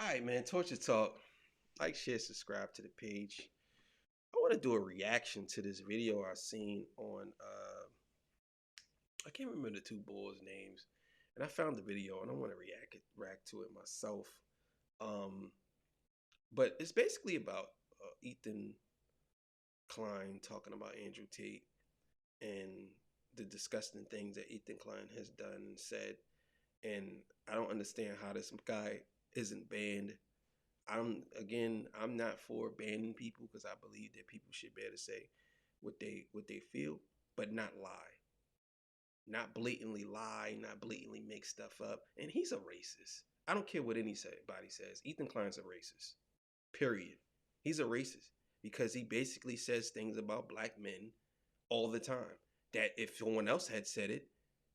All right, man. Torture Talk. Like, share, subscribe to the page. I want to do a reaction to this video I seen on, I can't remember the two boys' names. And I found the video and I want to react to it myself. But it's basically about Ethan Klein talking about Andrew Tate and the disgusting things that Ethan Klein has done and said. And I don't understand how this guy isn't banned. I'm not for banning people because I believe that people should be able to say what they feel, but not lie. Not blatantly lie, not blatantly make stuff up. And he's a racist. I don't care what anybody says. Ethan Klein's a racist. Period. He's a racist because he basically says things about black men all the time that if someone else had said it,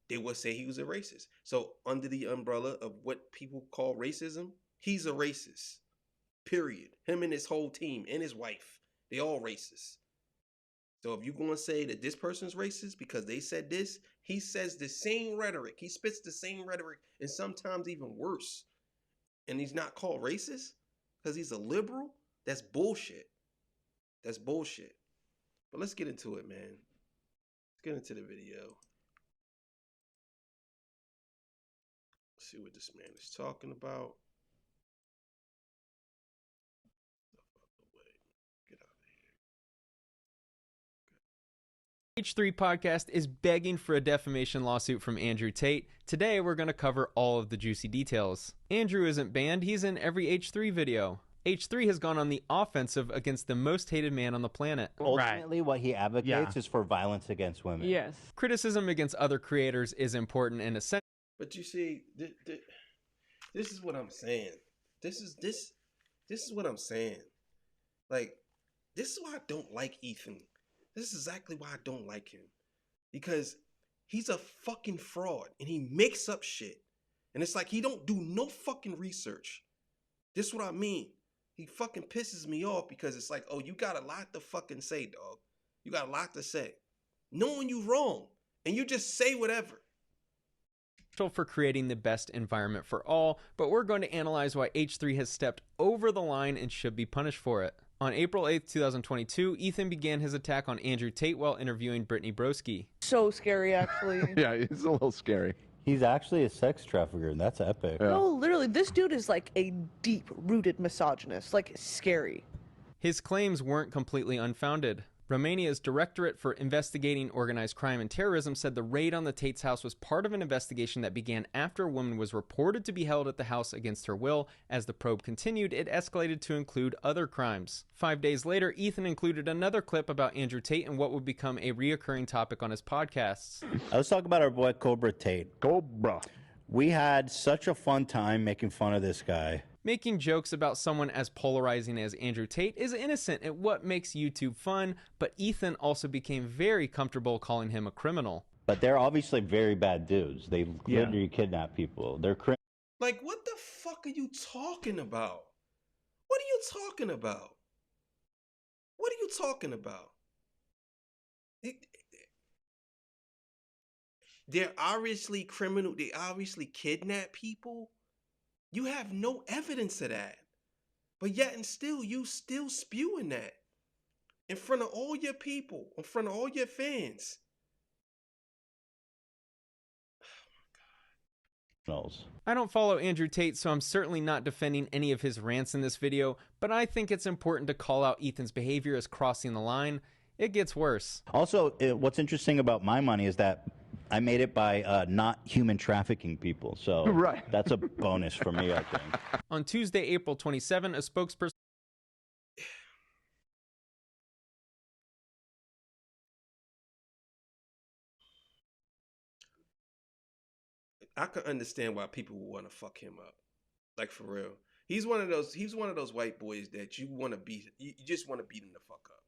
they would say he was a racist. So under the umbrella of what people call racism, he's a racist. Period. Him and his whole team and his wife, they all racist. So if you're going to say that this person's racist because they said this, he says the same rhetoric. He spits the same rhetoric and sometimes even worse. And he's not called racist because he's a liberal? That's bullshit. That's bullshit. But let's get into it, man. Let's get into the video. Let's see what this man is talking about. H3 podcast is begging for a defamation lawsuit from Andrew Tate. Today we're going to cover all of the juicy details. Andrew isn't banned, he's in every H3 video. H3 has gone on the offensive against the most hated man on the planet. Ultimately, what he advocates is for violence against women. Yes. Criticism against other creators is important and essential. But you see, this is what I'm saying. This is what I'm saying. Like, this is why I don't like Ethan. This is exactly why I don't like him. Because he's a fucking fraud and he makes up shit. And it's like he don't do no fucking research. This is what I mean. He fucking pisses me off because it's like, oh, you got a lot to fucking say, dog. You got a lot to say. Knowing you wrong. And you just say whatever. For creating the best environment for all, but we're going to analyze why H3 has stepped over the line and should be punished for it. On April 8th, 2022, Ethan began his attack on Andrew Tate while interviewing Brittany Broski. So scary, actually. Yeah, he's a little scary. He's actually a sex trafficker, and that's epic. Yeah. No, literally, this dude is like a deep-rooted misogynist. Like, scary. His claims weren't completely unfounded. Romania's Directorate for Investigating Organized Crime and Terrorism said the raid on the Tate's house was part of an investigation that began after a woman was reported to be held at the house against her will. As the probe continued, it escalated to include other crimes. 5 days later, Ethan included another clip about Andrew Tate and what would become a reoccurring topic on his podcasts. Let's talk about our boy Cobra Tate. Cobra. We had such a fun time making fun of this guy. Making jokes about someone as polarizing as Andrew Tate is innocent at what makes YouTube fun, but Ethan also became very comfortable calling him a criminal. But they're obviously very bad dudes. They literally kidnap people. They're Like, what the fuck are you talking about? What are you talking about? What are you talking about? They're obviously criminal. They obviously kidnap people. You have no evidence of that. But yet and still, you still spewing that in front of all your people, in front of all your fans. I don't follow Andrew Tate, so I'm certainly not defending any of his rants in this video, but I think it's important to call out Ethan's behavior as crossing the line. It gets worse. Also, what's interesting about my money is that I made it by not human trafficking people, so that's a bonus for me, I think. On Tuesday, April 27, a spokesperson I can understand why people would want to fuck him up. Like, for real. He's one of those white boys that you want to beat. You just want to beat him the fuck up.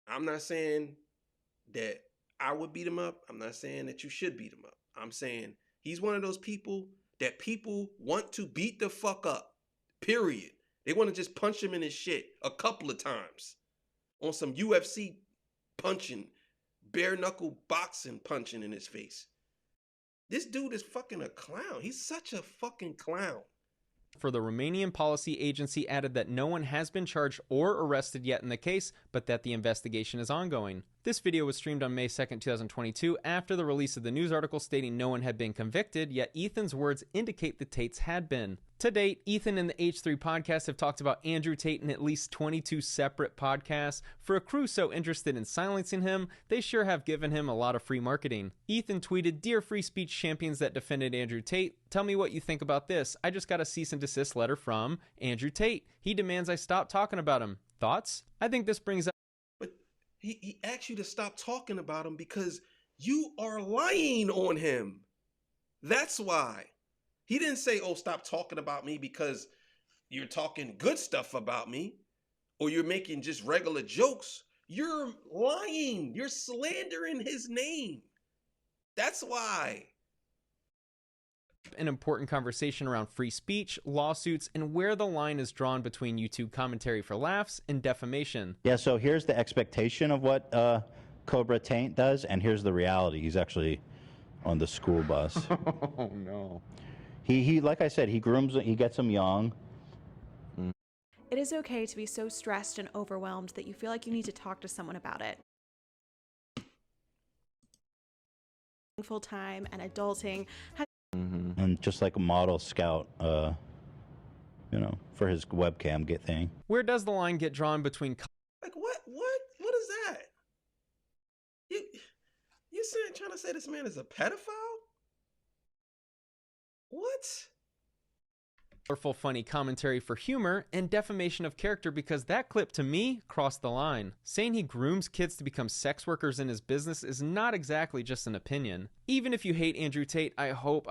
I'm not saying that I would beat him up. I'm not saying that you should beat him up. I'm saying he's one of those people that people want to beat the fuck up. Period. They want to just punch him in his shit a couple of times. On some UFC punching, bare knuckle boxing punching in his face. This dude is fucking a clown. He's such a fucking clown. For the Romanian policy agency added that no one has been charged or arrested yet in the case, but that the investigation is ongoing. This video was streamed on May 2nd, 2022, after the release of the news article stating no one had been convicted, yet Ethan's words indicate the Tates had been. To date, Ethan and the H3 podcast have talked about Andrew Tate in at least 22 separate podcasts. For a crew so interested in silencing him, they sure have given him a lot of free marketing. Ethan tweeted, "Dear free speech champions that defended Andrew Tate, tell me what you think about this. I just got a cease and desist letter from Andrew Tate. He demands I stop talking about him. Thoughts?" I think this brings up... But he asked you to stop talking about him because you are lying on him. That's why. He didn't say, oh, stop talking about me because you're talking good stuff about me or you're making just regular jokes. You're lying. You're slandering his name. That's why. An important conversation around free speech, lawsuits, and where the line is drawn between YouTube commentary for laughs and defamation. Yeah, so here's the expectation of what Cobra Taint does, and here's the reality. He's actually on the school bus. Oh, no. He like I said, he grooms, he gets them young. It is okay to be so stressed and overwhelmed that you feel like you need to talk to someone about it. Full time and adulting has And just like a model scout, you know, for his webcam thing. Where does the line get drawn between... Like what is that? You saying, trying to say this man is a pedophile? What? Colorful, funny commentary for humor and defamation of character, because that clip to me crossed the line. Saying he grooms kids to become sex workers in his business is not exactly just an opinion. Even if you hate Andrew Tate, I hope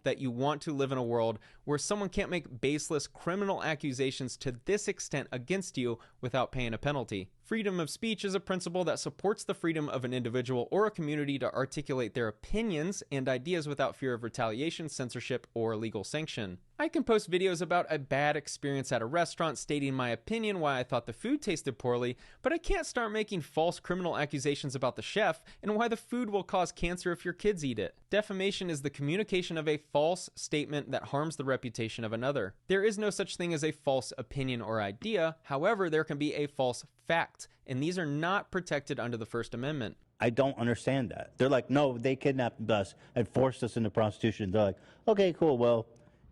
that you want to live in a world where someone can't make baseless criminal accusations to this extent against you without paying a penalty. Freedom of speech is a principle that supports the freedom of an individual or a community to articulate their opinions and ideas without fear of retaliation, censorship, or legal sanction. I can post videos about a bad experience at a restaurant stating my opinion why I thought the food tasted poorly, but I can't start making false criminal accusations about the chef and why the food will cause cancer if your kids eat it. Defamation is the communication of a false statement that harms the reputation of another. There is no such thing as a false opinion or idea. However, there can be a false fact, and these are not protected under the First Amendment. I don't understand that. They're like, no, they kidnapped us and forced us into prostitution. They're like, okay, cool, well,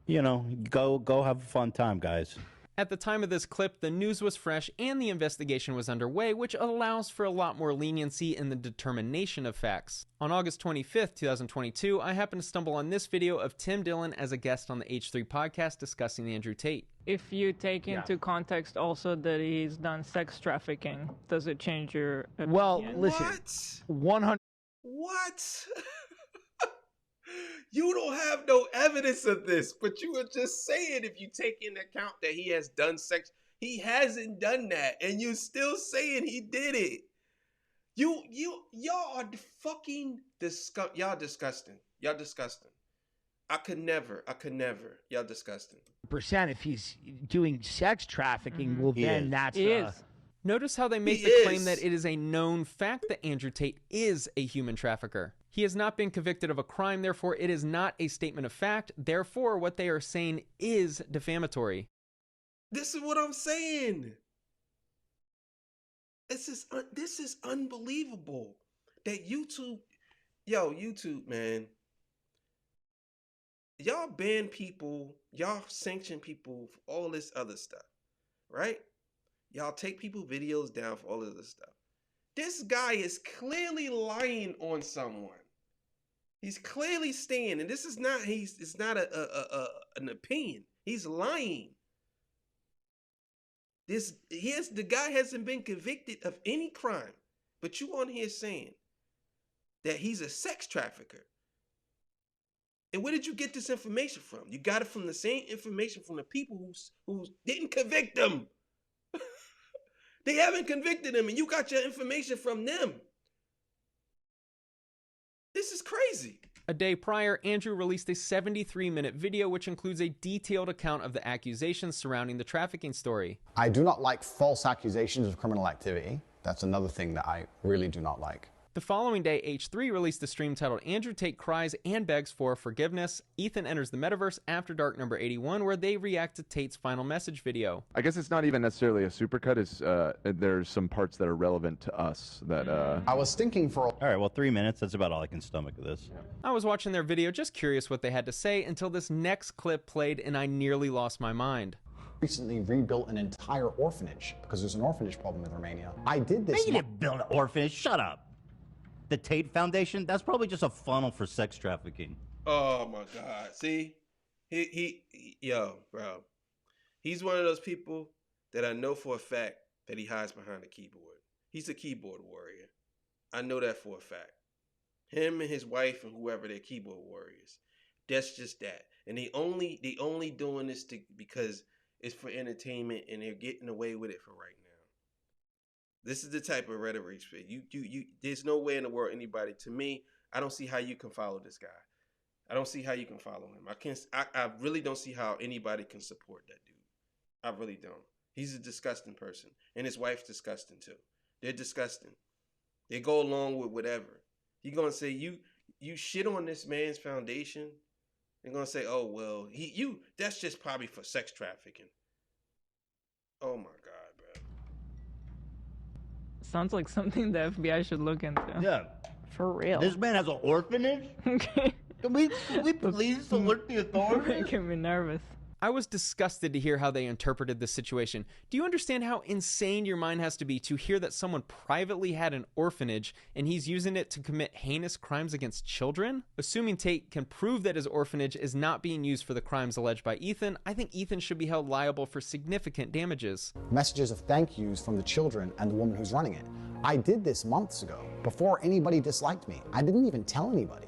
you know, go have a fun time, guys. At the time of this clip, the news was fresh and the investigation was underway, which allows for a lot more leniency in the determination of facts. On August 25th, 2022, I happened to stumble on this video of Tim Dillon as a guest on the H3 podcast discussing Andrew Tate. If you take into context also that he's done sex trafficking, does it change your opinion? Well, listen, What? 100. What? You don't have no evidence of this, but you were just saying if you take into account that he has done sex, he hasn't done that, and you still saying he did it. Y'all are fucking y'all disgusting. Y'all disgusting. I could never. Y'all disgusting. Percent if he's doing sex trafficking, well, then that's Notice how they make the claim that it is a known fact that Andrew Tate is a human trafficker. He has not been convicted of a crime, therefore it is not a statement of fact. Therefore, what they are saying is defamatory. This is what I'm saying. This is unbelievable that YouTube, man, y'all ban people, y'all sanction people for all this other stuff, right? Y'all take people videos down for all of this stuff. This guy is clearly lying on someone. He's clearly saying, and this is not, it's not an opinion. He's lying. The guy hasn't been convicted of any crime, but you on here saying that he's a sex trafficker. And where did you get this information from? You got it from the same information from the people who didn't convict him. They haven't convicted him, and you got your information from them. This is crazy. A day prior, Andrew released a 73-minute video which includes a detailed account of the accusations surrounding the trafficking story. I do not like false accusations of criminal activity. That's another thing that I really do not like. The following day, H3 released a stream titled Andrew Tate Cries and Begs for Forgiveness. Ethan Enters the Metaverse After Dark number 81, where they react to Tate's final message video. I guess it's not even necessarily a supercut. It's there's some parts that are relevant to us that I was thinking for... All right, well, 3 minutes, that's about all I can stomach of this. I was watching their video, just curious what they had to say, until this next clip played and I nearly lost my mind. Recently rebuilt an entire orphanage because there's an orphanage problem in Romania. I did this... They didn't build an orphanage. Shut up. The Tate Foundation, that's probably just a funnel for sex trafficking. Oh my God. See? Yo, bro. He's one of those people that I know for a fact that he hides behind a keyboard. He's a keyboard warrior. I know that for a fact. Him and his wife and whoever, they're keyboard warriors. That's just that. And they only doing this because it's for entertainment and they're getting away with it for right now. This is the type of rhetoric. You there's no way in the world anybody, to me, I don't see how you can follow this guy. I don't see how you can follow him. I really don't see how anybody can support that dude. I really don't. He's a disgusting person. And his wife's disgusting too. They're disgusting. They go along with whatever. You're gonna say you shit on this man's foundation. They're gonna say, oh well, that's just probably for sex trafficking. Oh my God, bro. Sounds like something the FBI should look into. Yeah. For real. This man has an orphanage? Okay. Can we please alert the authorities? Making me nervous. I was disgusted to hear how they interpreted the situation. Do you understand how insane your mind has to be to hear that someone privately had an orphanage and he's using it to commit heinous crimes against children? Assuming Tate can prove that his orphanage is not being used for the crimes alleged by Ethan, I think Ethan should be held liable for significant damages. Messages of thank yous from the children and the woman who's running it. I did this months ago, before anybody disliked me. I didn't even tell anybody.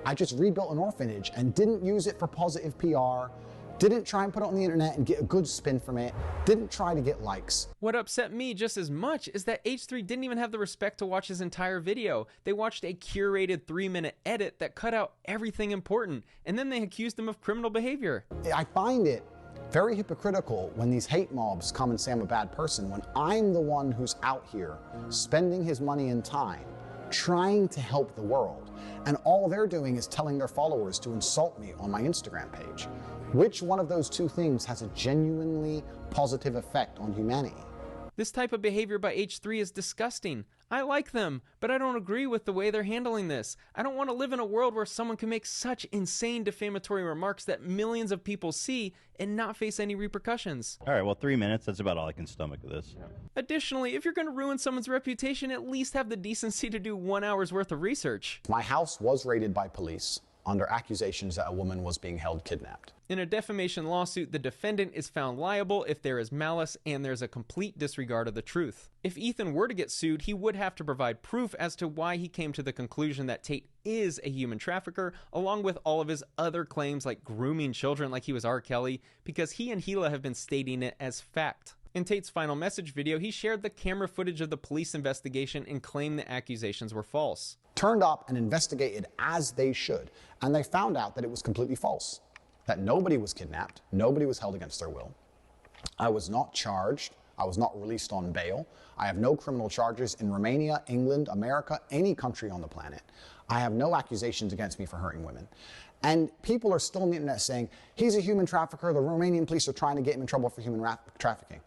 I just rebuilt an orphanage and didn't use it for positive PR. Didn't try and put it on the internet and get a good spin from it. Didn't try to get likes. What upset me just as much is that H3 didn't even have the respect to watch his entire video. They watched a curated 3-minute edit that cut out everything important, and then they accused him of criminal behavior. I find it very hypocritical when these hate mobs come and say I'm a bad person, when I'm the one who's out here spending his money and time trying to help the world, and all they're doing is telling their followers to insult me on my Instagram page. Which one of those two things has a genuinely positive effect on humanity? This type of behavior by H3 is disgusting. I like them, but I don't agree with the way they're handling this. I don't want to live in a world where someone can make such insane defamatory remarks that millions of people see and not face any repercussions. All right, well, 3 minutes, that's about all I can stomach of this. Additionally, if you're going to ruin someone's reputation, at least have the decency to do 1 hour's worth of research. My house was raided by police under accusations that a woman was being held kidnapped. In a defamation lawsuit, the defendant is found liable if there is malice and there's a complete disregard of the truth. If Ethan were to get sued, he would have to provide proof as to why he came to the conclusion that Tate is a human trafficker, along with all of his other claims like grooming children like he was R. Kelly, because he and Gila have been stating it as fact. In Tate's final message video, he shared the camera footage of the police investigation and claimed the accusations were false. Turned up and investigated as they should, and they found out that it was completely false. That nobody was kidnapped, nobody was held against their will. I was not charged, I was not released on bail. I have no criminal charges in Romania, England, America, any country on the planet. I have no accusations against me for hurting women. And people are still on the internet saying, he's a human trafficker, the Romanian police are trying to get him in trouble for human trafficking.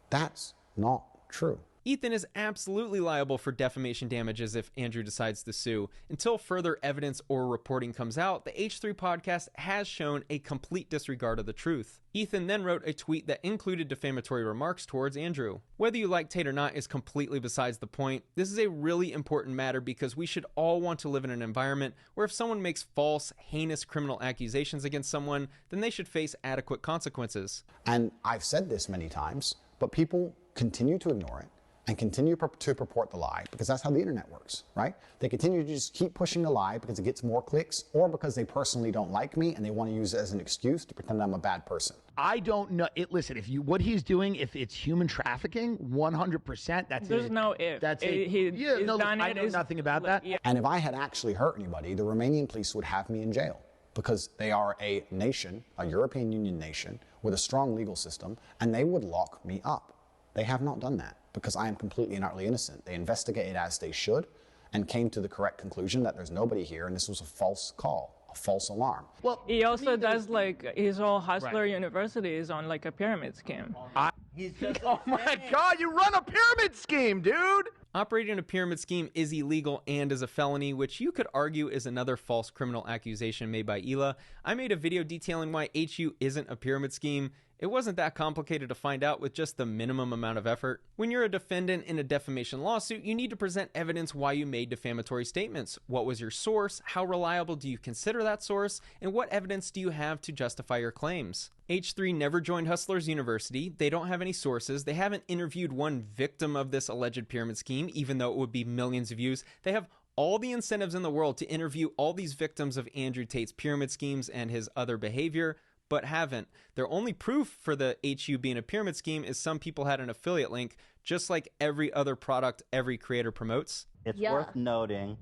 That's not true. Ethan is absolutely liable for defamation damages if Andrew decides to sue. Until further evidence or reporting comes out, the H3 podcast has shown a complete disregard of the truth. Ethan then wrote a tweet that included defamatory remarks towards Andrew. Whether you like Tate or not is completely besides the point. This is a really important matter because we should all want to live in an environment where if someone makes false, heinous criminal accusations against someone, then they should face adequate consequences. And I've said this many times, but people continue to ignore it and continue to purport the lie, because that's how the internet works, right? They continue to just keep pushing the lie because it gets more clicks, or because they personally don't like me and they want to use it as an excuse to pretend I'm a bad person. I don't know. Listen, what he's doing, if it's human trafficking, 100%, that's There's it. no if. That's it. it. Yeah, no, I know nothing about that. Yeah. And if I had actually hurt anybody, the Romanian police would have me in jail, because they are a nation, a European Union nation, with a strong legal system, and they would lock me up. They have not done that, because I am completely and utterly innocent. They investigated as they should, and came to the correct conclusion that there's nobody here and this was a false call, a false alarm. Well, he also does like his whole Hustler University is on like a pyramid scheme. Oh my God, you run a pyramid scheme, dude! Operating a pyramid scheme is illegal and is a felony, which you could argue is another false criminal accusation made by Hila. I made a video detailing why HU isn't a pyramid scheme. It wasn't that complicated to find out with just the minimum amount of effort. When you're a defendant in a defamation lawsuit, you need to present evidence why you made defamatory statements. What was your source? How reliable do you consider that source? And what evidence do you have to justify your claims? H3 never joined Hustlers University. They don't have any sources. They haven't interviewed one victim of this alleged pyramid scheme, even though it would be millions of views. They have all the incentives in the world to interview all these victims of Andrew Tate's pyramid schemes and his other behavior, but haven't. Their only proof for the HU being a pyramid scheme is some people had an affiliate link, just like every other product every creator promotes. It's worth noting,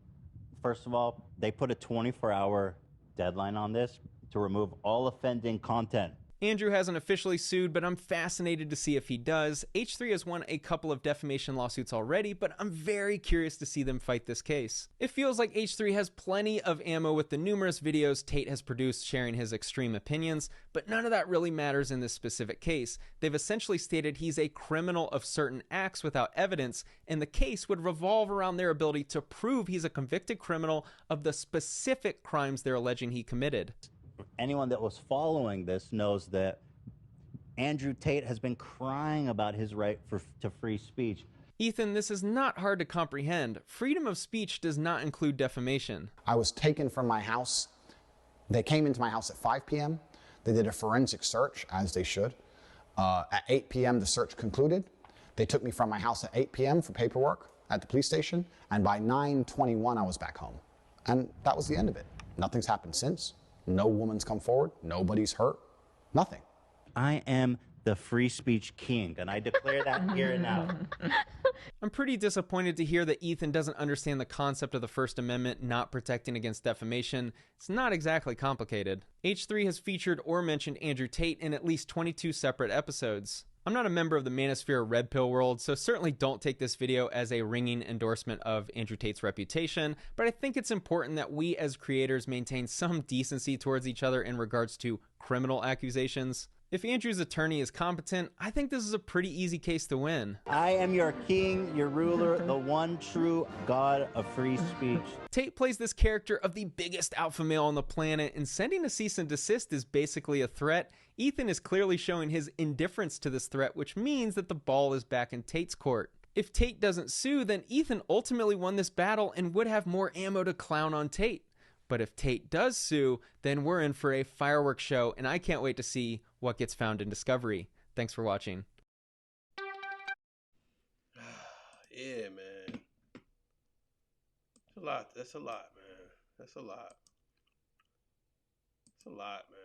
first of all, they put a 24-hour deadline on this to remove all offending content. Andrew hasn't officially sued, but I'm fascinated to see if he does. H3 has won a couple of defamation lawsuits already, but I'm very curious to see them fight this case. It feels like H3 has plenty of ammo with the numerous videos Tate has produced sharing his extreme opinions, but none of that really matters in this specific case. They've essentially stated he's a criminal of certain acts without evidence, and the case would revolve around their ability to prove he's a convicted criminal of the specific crimes they're alleging he committed. Anyone that was following this knows that Andrew Tate has been crying about his right to free speech. Ethan, this is not hard to comprehend. Freedom of speech does not include defamation. I was taken from my house. They came into my house at 5 p.m. They did a forensic search, as they should. At 8 p.m., the search concluded. They took me from my house at 8 p.m. for paperwork at the police station, and by 9:21, I was back home. And that was the end of it. Nothing's happened since. No woman's come forward. Nobody's hurt. Nothing. I am the free speech king, and I declare that here and now. I'm pretty disappointed to hear that Ethan doesn't understand the concept of the First Amendment not protecting against defamation. It's not exactly complicated. H3 has featured or mentioned Andrew Tate in at least 22 separate episodes. I'm not a member of the Manosphere Red Pill world, so certainly don't take this video as a ringing endorsement of Andrew Tate's reputation, but I think it's important that we as creators maintain some decency towards each other in regards to criminal accusations. If Andrew's attorney is competent, I think this is a pretty easy case to win. I am your king, your ruler, the one true God of free speech. Tate plays this character of the biggest alpha male on the planet, and sending a cease and desist is basically a threat. Ethan is clearly showing his indifference to this threat, which means that the ball is back in Tate's court. If Tate doesn't sue, then Ethan ultimately won this battle and would have more ammo to clown on Tate. But if Tate does sue, then we're in for a fireworks show, and I can't wait to see what gets found in Discovery. Thanks for watching. Yeah, man. That's a lot. That's a lot, man. That's a lot. That's a lot, man.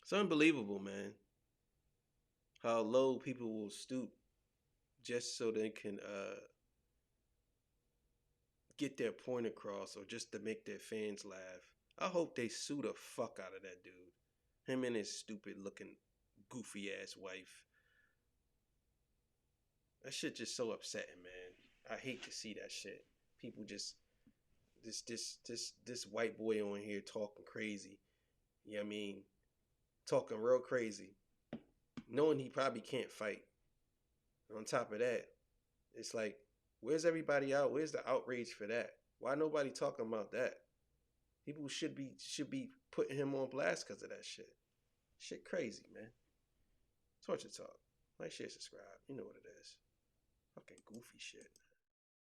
It's unbelievable, man. How low people will stoop just so they can get their point across or just to make their fans laugh. I hope they sue the fuck out of that dude. Him and his stupid looking goofy ass wife. That shit just so upsetting, man. I hate to see that shit. People just this white boy on here talking crazy. You know what I mean? Talking real crazy. Knowing he probably can't fight. On top of that, it's like, where's everybody out? Where's the outrage for that? Why nobody talking about that? People should be putting him on blast because of that shit. Shit crazy, man. Torture Talk. Like, share, subscribe. You know what it is. Fucking goofy shit.